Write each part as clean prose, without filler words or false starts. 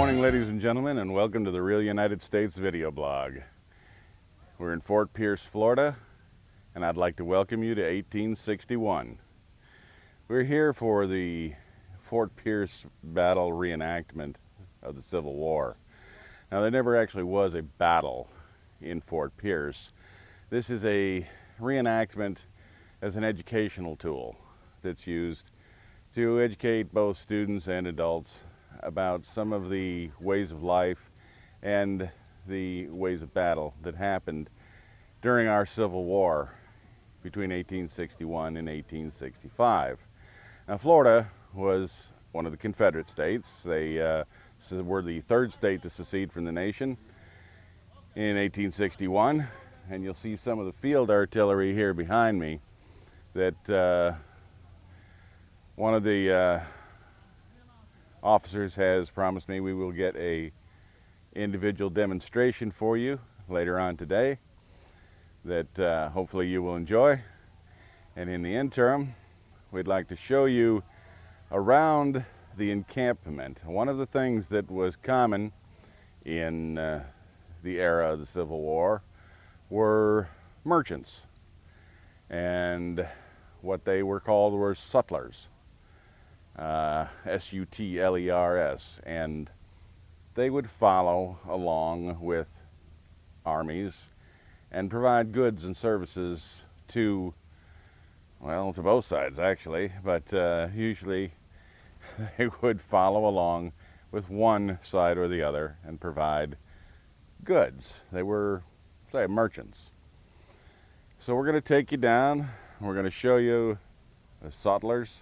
morning, ladies and gentlemen, and welcome to the Real United States video blog. We're in Fort Pierce, Florida, and I'd like to welcome you to 1861. We're here for the Fort Pierce battle reenactment of the Civil War. Now, there never actually was a battle in Fort Pierce. This is a reenactment as an educational tool that's used to educate both students and adults about some of the ways of life and the ways of battle that happened during our Civil War between 1861 and 1865. Now, Florida was one of the Confederate states. They were the third state to secede from the nation in 1861, and you'll see some of the field artillery here behind me that one of the officers has promised me we will get a individual demonstration for you later on today that hopefully you will enjoy. And in the interim, we'd like to show you around the encampment. One of the things that was common in the era of the Civil War were merchants, and what they were called were sutlers. S-U-T-L-E-R-S, and they would follow along with armies and provide goods and services to, well, to both sides actually, but usually they would follow along with one side or the other and provide goods. They were, say, merchants. So we're going to take you down, we're going to show you the sutlers,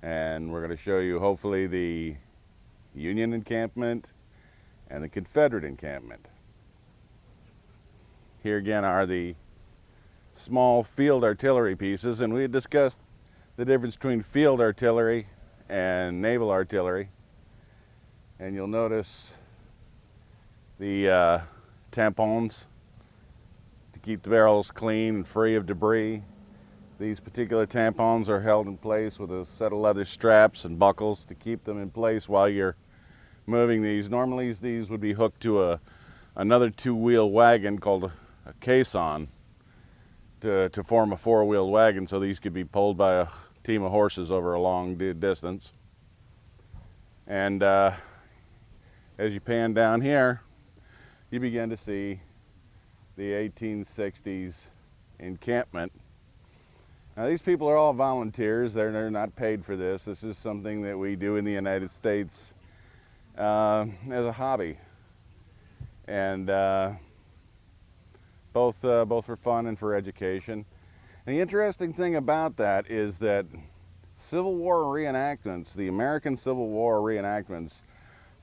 and we're going to show you hopefully the Union encampment and the Confederate encampment. Here again are the small field artillery pieces, and we had discussed the difference between field artillery and naval artillery. And you'll notice the tampons to keep the barrels clean and free of debris. These particular tampons are held in place with a set of leather straps and buckles to keep them in place while you're moving these. Normally these would be hooked to another two-wheel wagon called a caisson to form a four-wheel wagon, so these could be pulled by a team of horses over a long distance. And as you pan down here, you begin to see the 1860s encampment. Now, these people are all volunteers. They're not paid for this. This is something that we do in the United States as a hobby, and both for fun and for education. And the interesting thing about that is that Civil War reenactments, the American Civil War reenactments,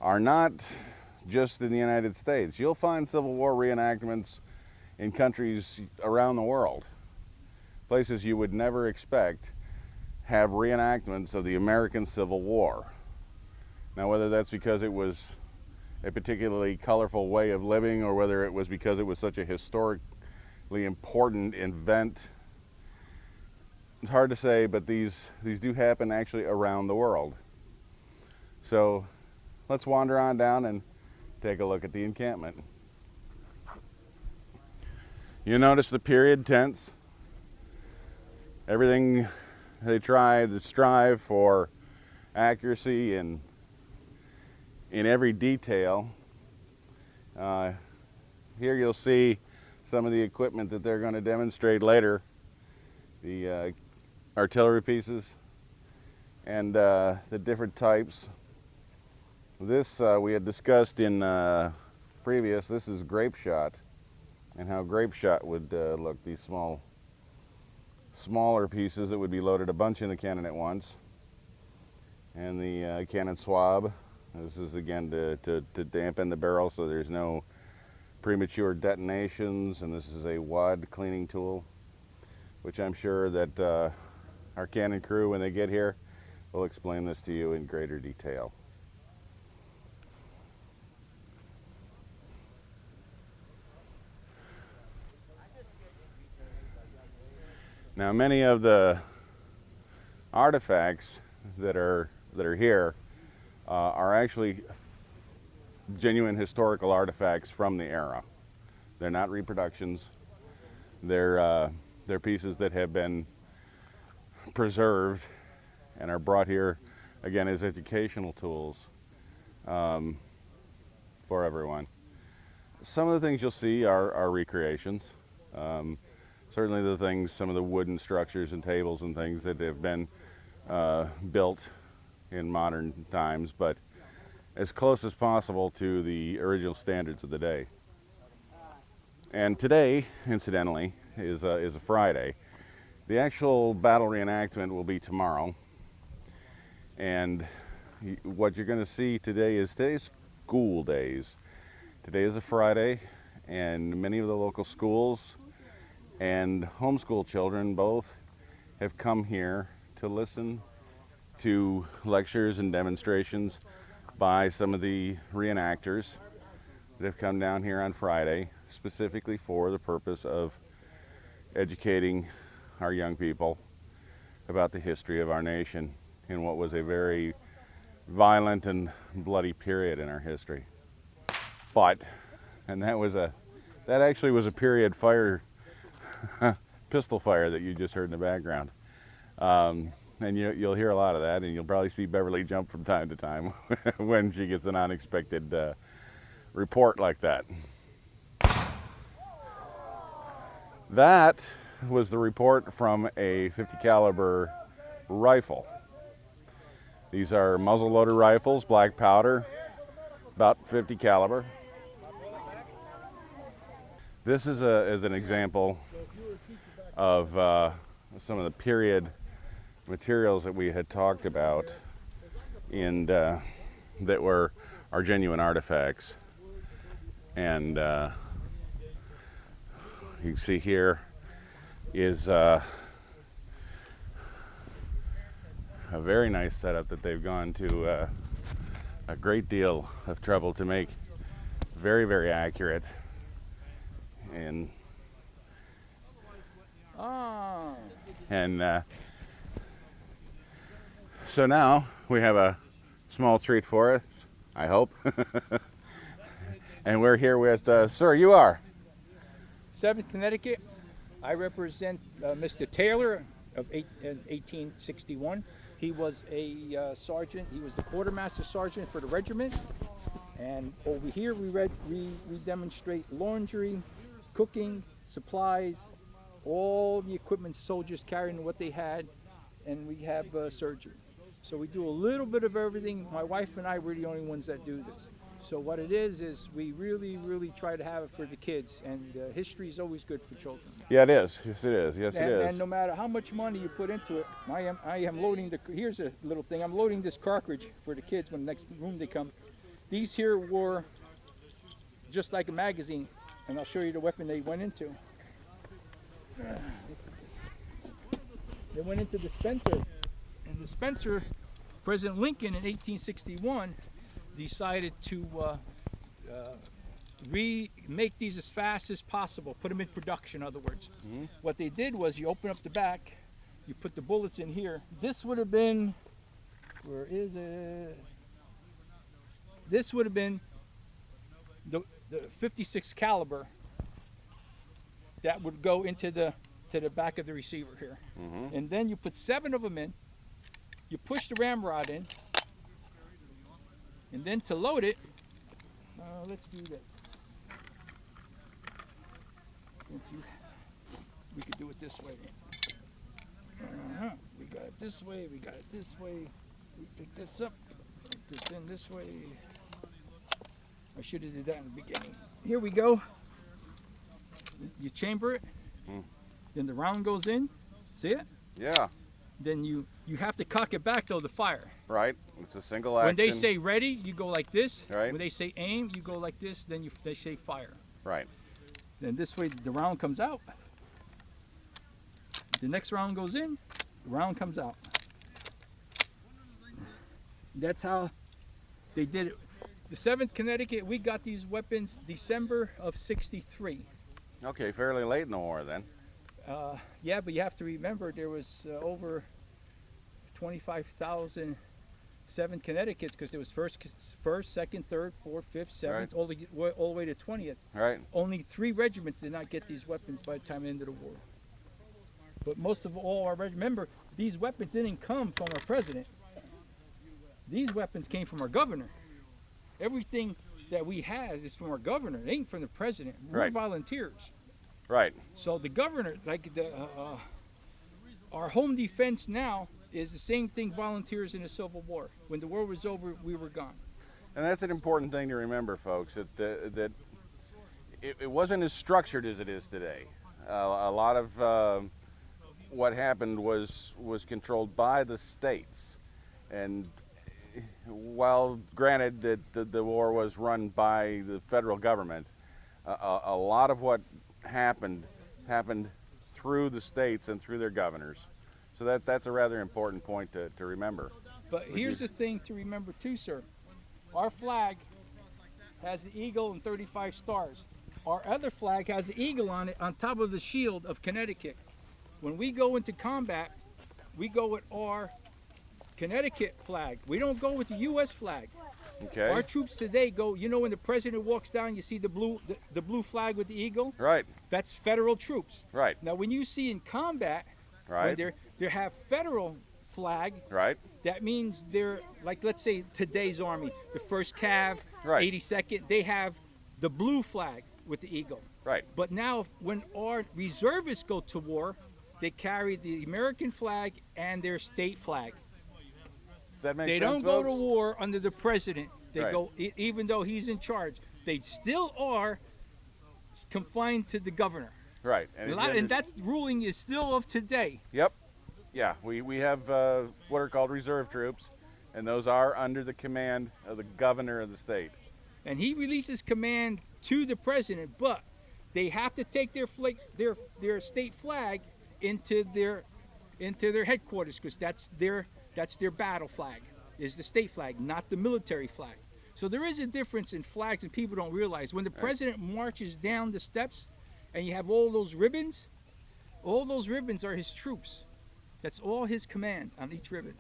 are not just in the United States. You'll find Civil War reenactments in countries around the world. Places you would never expect have reenactments of the American Civil War. Now, whether that's because it was a particularly colorful way of living, or whether it was because it was such a historically important event, it's hard to say, but these do happen actually around the world. So let's wander on down and take a look at the encampment. You notice the period tents. Everything they strive for accuracy in every detail. Here you'll see some of the equipment that they're going to demonstrate later, the artillery pieces and the different types. This we had discussed in previous. This is grape shot, and how grape shot would look. These smaller pieces that would be loaded a bunch in the cannon at once, and the cannon swab. This is again to dampen the barrel so there's no premature detonations, and this is a wad cleaning tool, which I'm sure that our cannon crew, when they get here, will explain this to you in greater detail. Now, many of the artifacts that are here are actually genuine historical artifacts from the era. They're not reproductions. They're pieces that have been preserved and are brought here, again, as educational tools for everyone. Some of the things you'll see are recreations. Certainly the things, some of the wooden structures and tables and things that have been built in modern times, but as close as possible to the original standards of the day. And today, incidentally, is a Friday. The actual battle reenactment will be tomorrow. And what you're going to see today is today's school days. Today is a Friday, and many of the local schools and homeschool children both have come here to listen to lectures and demonstrations by some of the reenactors that have come down here on Friday, specifically for the purpose of educating our young people about the history of our nation in what was a very violent and bloody period in our history. But, and that actually was a period fire, pistol fire that you just heard in the background. And you'll hear a lot of that, and you'll probably see Beverly jump from time to time when she gets an unexpected report like that. That was the report from a .50 caliber rifle. These are muzzle-loader rifles, black powder, about .50 caliber. This is an example of some of the period materials that we had talked about and that were our genuine artifacts. And you can see here is a very nice setup that they've gone to a great deal of trouble to make very, very accurate. And so now we have a small treat for us, I hope. And we're here with, sir, you are? 7th Connecticut. I represent Mr. Taylor of 1861. He was a sergeant. He was the quartermaster sergeant for the regiment. And over here we demonstrate laundry, cooking, supplies, all the equipment soldiers carrying what they had, and we have surgery. So we do a little bit of everything. My wife and I were the only ones that do this. So what it is we really, really try to have it for the kids, and history is always good for children. Yeah, it is. Yes, it is. Yes, it is. And no matter how much money you put into it, I am loading here's a little thing. I'm loading this cartridge for the kids when the next room they come. These here were just like a magazine, and I'll show you the weapon they went into. They went into the Spencer, and the Spencer, President Lincoln in 1861 decided to remake these as fast as possible, put them in production, in other words. Mm-hmm. What they did was you open up the back, you put the bullets in here. This would have been, where is it? This would have been the 56 caliber that would go into the back of the receiver here. Mm-hmm. And then you put 7 of them in, you push the ramrod in, and then to load it, let's do this. We could do it this way. We got it this way, we got it this way. We pick this up, put this in this way. I should have did that in the beginning. Here we go. You chamber it, then the round goes in. See it? Yeah. Then you have to cock it back though to fire. Right. It's a single action. When they say ready, you go like this. Right. When they say aim, you go like this. Then they say fire. Right. Then this way the round comes out. The next round goes in. The round comes out. That's how they did it. The 7th Connecticut, we got these weapons December of '63. Okay, fairly late in the war then. Yeah, but you have to remember there was over 25,000 7 Connecticut's, because there was first, second, third, fourth, fifth, seventh, Right. all the way to 20th. Right. Only 3 regiments did not get these weapons by the time of the end of the war. But most of all our remember, these weapons didn't come from our president. These weapons came from our governor. Everything that we have is from our governor. It ain't from the president. We're Right. volunteers. Right. So the governor, our home defense now is the same thing volunteers in the Civil War. When the war was over, we were gone. And that's an important thing to remember, folks, that it wasn't as structured as it is today. A lot of what happened was controlled by the states. And while granted that the war was run by the federal government, a lot of what happened through the states and through their governors. So that's a rather important point to remember. But here's the thing to remember too, sir. Our flag has the eagle and 35 stars. Our other flag has the eagle on it on top of the shield of Connecticut. When we go into combat, we go with our Connecticut flag. We don't go with the U.S. flag. Okay. Our troops today go, you know, when the president walks down, you see the blue flag with the eagle? Right. That's federal troops. Right. Now, when you see in combat, Right. when they have federal flag, Right. that means they're, like, let's say today's Army, the 1st Cav, Right. 82nd, they have the blue flag with the eagle. Right. But now, when our reservists go to war, they carry the American flag and their state flag. Does that make They sense, don't go folks? to war under the president. They Right. go, even though he's in charge, they still are confined to the governor. Right. And that ruling is still of today. Yep. Yeah, we have what are called reserve troops, and those are under the command of the governor of the state. And he releases command to the president, but they have to take their state flag into their headquarters, because that's their battle flag, is the state flag, not the military flag. So there is a difference in flags, and people don't realize. When the president marches down the steps and you have all those ribbons are his troops. That's all his command on each ribbon.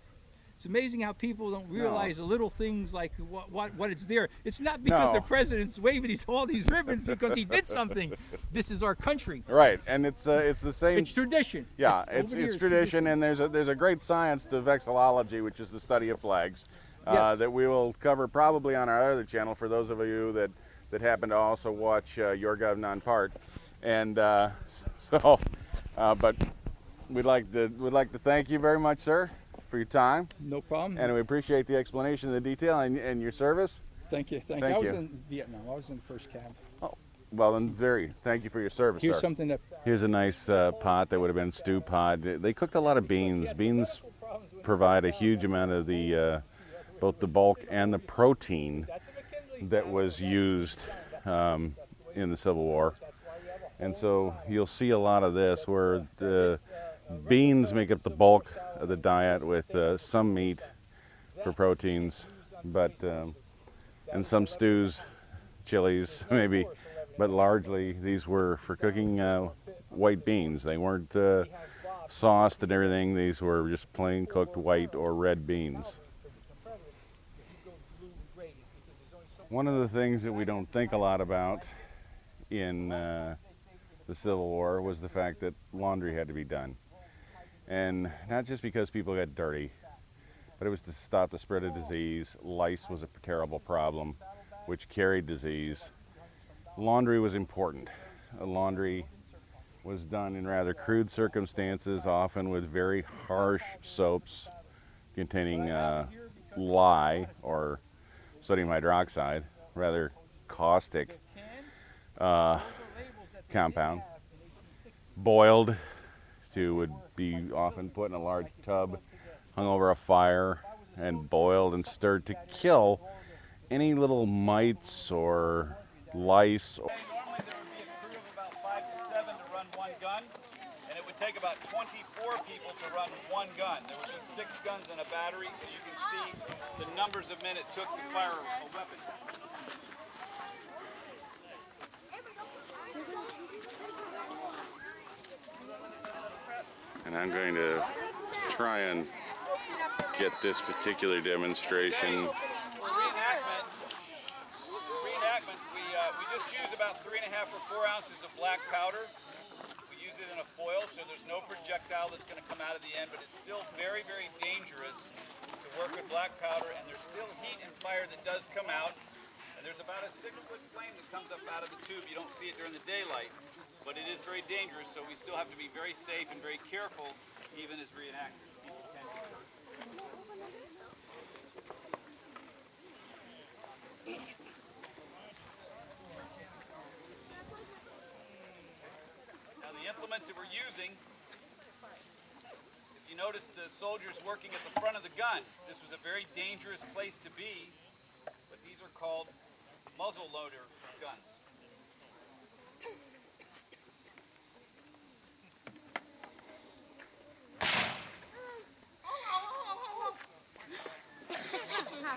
It's amazing how people don't realize the little things like what it's there. It's not because the president's waving all these ribbons because he did something. This is our country. Right, and it's the same. It's tradition. Yeah, it's tradition, and there's a great science to vexillology, which is the study of flags, Yes. that we will cover probably on our other channel for those of you that happen to also watch Your Gov Non-Part, and but we'd like to thank you very much, sir, for your time. No problem. And we appreciate the explanation, the detail, and your service. Thank you. Thank I was you. in Vietnam. I was in the 1st Cav. Well, then, thank you for your service, Here's sir. something that Here's a nice pot that would have been stew pot. They cooked a lot of beans. Beans provide a huge amount of the both the bulk and the protein that was used in the Civil War. And so you'll see a lot of this where the beans make up the bulk of the diet with some meat for proteins, but and some stews, chilies maybe, but largely these were for cooking white beans. They weren't sauced and everything. These were just plain cooked white or red beans. One of the things that we don't think a lot about in the Civil War was the fact that laundry had to be done. And not just because people got dirty, but it was to stop the spread of disease. Lice was a terrible problem, which carried disease. Laundry was important. Laundry was done in rather crude circumstances, often with very harsh soaps containing lye, or sodium hydroxide, rather caustic compound. Boiled would be often put in a large tub, hung over a fire, and boiled and stirred to kill any little mites or lice. Normally there would be a crew of about 5 to 7 to run one gun, and it would take about 24 people to run one gun. There would be 6 guns in a battery, so you can see the numbers of men it took to fire a weapon. And I'm going to try and get this particular demonstration. For reenactment, we just use about 3.5 or 4 ounces of black powder. We use it in a foil, so there's no projectile that's going to come out of the end, but it's still very, very dangerous to work with black powder, and there's still heat and fire that does come out. And there's about a 6-foot flame that comes up out of the tube. You don't see it during the daylight, but it is very dangerous, so we still have to be very safe and very careful, even as reenactors. People can get hurt. Now the implements that we're using, if you notice the soldiers working at the front of the gun, this was a very dangerous place to be, but these are called muzzle loader guns.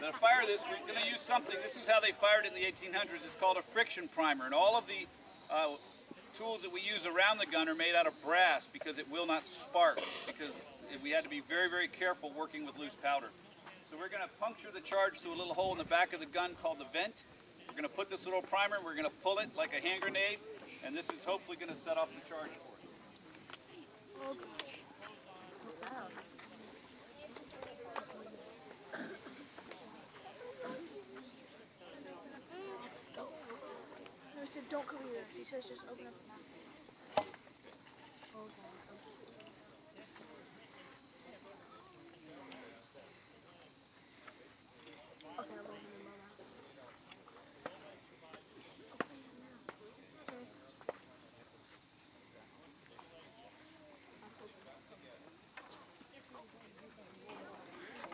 Now to fire this, we're going to use something. This is how they fired in the 1800s. It's called a friction primer, and all of the tools that we use around the gun are made out of brass because it will not spark, because we had to be very, very careful working with loose powder. So we're going to puncture the charge through a little hole in the back of the gun called the vent. We're going to put this little primer, we're going to pull it like a hand grenade, and this is hopefully going to set off the charge for us. No, I said don't come here. She says just open up the mouth. Okay, I'll open the mouth.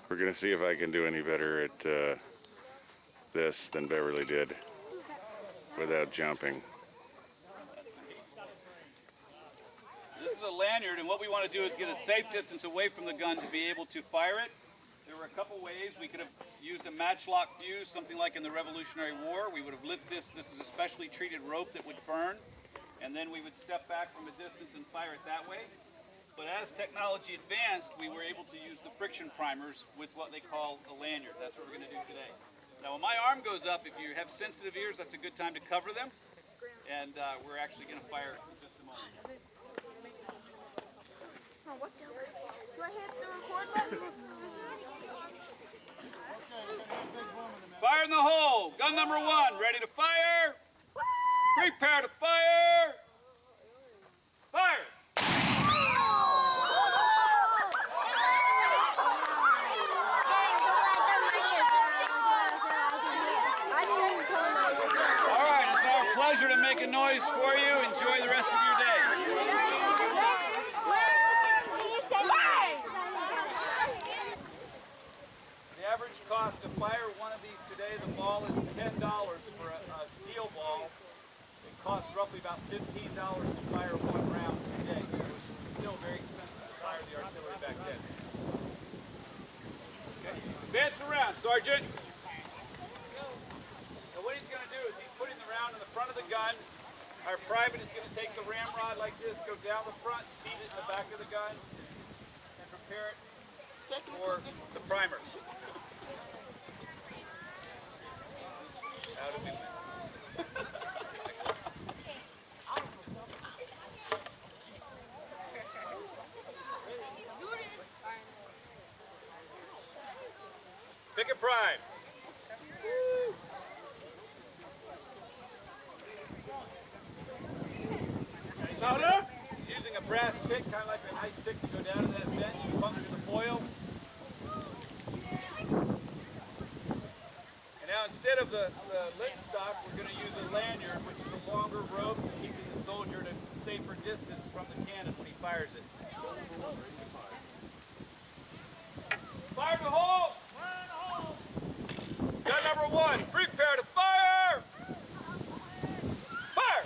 We're going to see if I can do any better at this than Beverly did without jumping. This is a lanyard, and what we want to do is get a safe distance away from the gun to be able to fire it. There were a couple ways. We could have used a matchlock fuse, something like in the Revolutionary War. We would have lit this. This is a specially treated rope that would burn, and then we would step back from a distance and fire it that way. But as technology advanced, we were able to use the friction primers with what they call a lanyard. That's what we're going to do today. Now, when my arm goes up, if you have sensitive ears, that's a good time to cover them. And we're actually going to fire in just a moment. Oh, what's down there? Do I hit the record button? Fire in the hole. Gun number 1, ready to fire. Prepare to fire. Fire. Pleasure to make a noise for you. Enjoy the rest of your day. The average cost to fire one of these today, the ball is $10 for a steel ball. It costs roughly about $15 to fire one round today. So it's still very expensive to fire the artillery back then. Okay. Advance around, Sergeant. What he's going to do is he's putting the round in the front of the gun. Our private is going to take the ramrod like this, go down the front, seat it in the back of the gun, and prepare it for the primer. Out of it. Pick and prime. He's using a brass pick, kind of like an ice pick, to go down to that vent. You puncture the foil. And now instead of the lid stock, we're going to use a lanyard, which is a longer rope, keeping the soldier at a safer distance from the cannon when he fires it. Fire in the hole! Gun number 1, prepare to fire! Fire!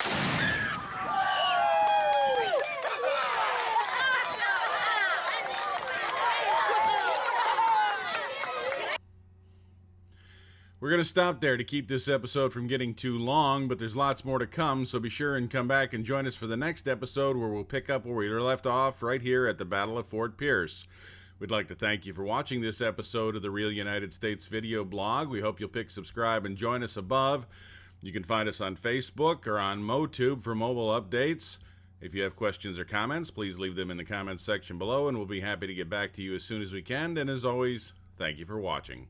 We're going to stop there to keep this episode from getting too long, but there's lots more to come, so be sure and come back and join us for the next episode where we'll pick up where we left off right here at the Battle of Fort Pierce. We'd like to thank you for watching this episode of the Real United States video blog. We hope you'll pick subscribe and join us above. You can find us on Facebook or on MoTube for mobile updates. If you have questions or comments, please leave them in the comments section below, and we'll be happy to get back to you as soon as we can. And as always, thank you for watching.